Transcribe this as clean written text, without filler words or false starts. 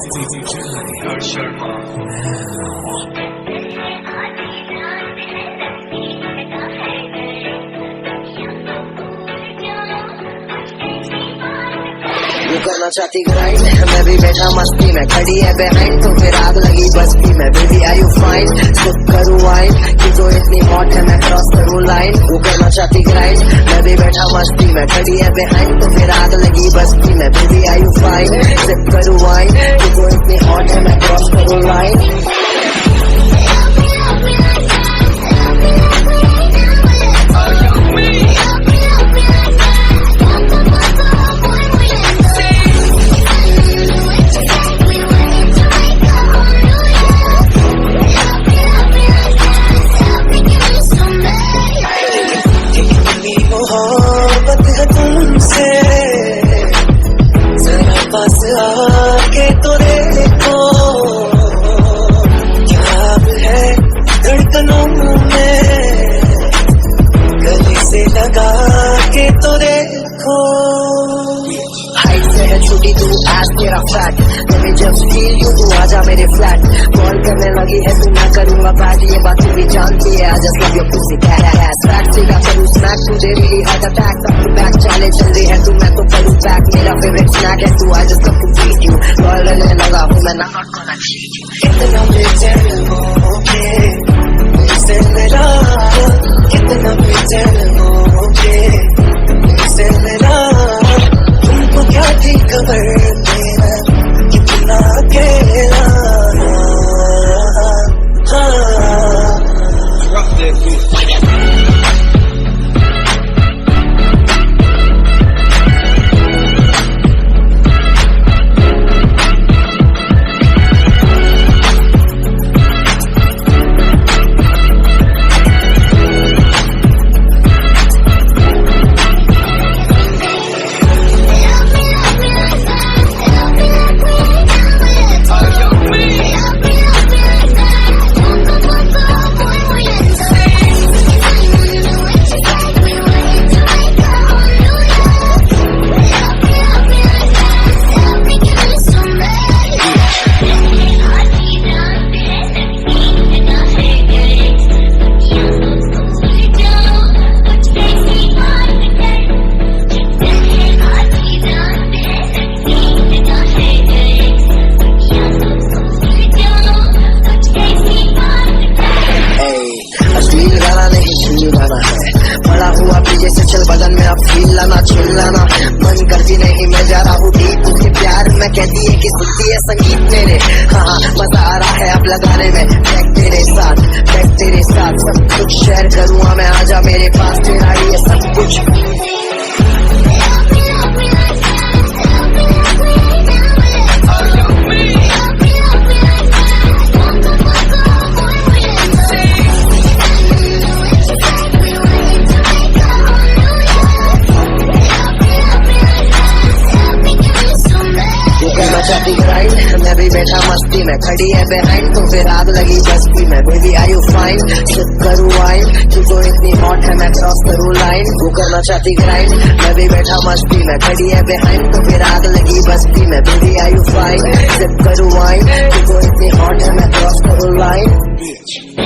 वो करना चाहती ग्राइंड, मैं भी बैठा मस्ती में, खड़ी है बिहाइंड तो फिर आग लगी बस्ती में। Baby are you fine, sip करूँ वाइन, कि तो इतनी हॉट है मैं क्रॉस करूँ लाइन। वो करना चाहती ग्राइंड, मैं भी बैठा मस्ती में, खड़ी है बिहाइंड तो फिर आग लगी बस्ती में। Baby are you fine, sip करूँ वाइन, कि तो इतनी हॉट है मैं क्रॉस करूँ लाइन। मोहब्बत है तुमसे, जरा पास आके तो देखो, क्या है धड़कनों में, गले से लगा के तो देखो। हाइट से है छोटी तू, आज तेरा फ्लैट, मैं जब फील यू तू आजा मेरे फ्लैट। कॉल करने लगी है तू, मैं करूँगा बैट, ये बात तू भी जानती है। आज just love your pussy cat as back से क्या करूँ स्मैक, तू दे रही हार्ट अटैक, तब तू बैक चाले चल रही है तू, मैं तो करूँ बैक। मेरा फेवरेट स्नैक है तू, I just love to beat you, call करने लगा हूँ मैं, ना करना चीट यू। कितना बेचैन होके मुझसे मिला, कितना बेचैन होके मुझसे मिला, तुमको क्या थी खबर मेरा कितना अकेला। बदन में अब फील लाना चिल्लाना मन करती नहीं, मैं जा रहा हूँ डीप उसके प्यार में, कहती है कि सुनती है संगीत मेरे। हाँ मजा आ रहा है अब लगाने में, बैक तेरे साथ सब कुछ शेयर करूँगा मैं, आजा मेरे पास, तेरा ही है सब कुछ। मैं भी बैठा मस्ती में, खड़ी है बिहाइंड तो फिर आग लगी बस्ती में। Baby are you fine, sip करूँ वाइन, कि तो इतनी हॉट है मैं क्रॉस करूँ लाइन। वो करना चाहती ग्राइंड, मैं भी बैठा मस्ती में, खड़ी है बिहाइंड तो फिर आग लगी बस्ती में। Baby are you fine, sip करूँ वाइन, कि तो इतनी हॉट है मैं क्रॉस करूँ लाइन।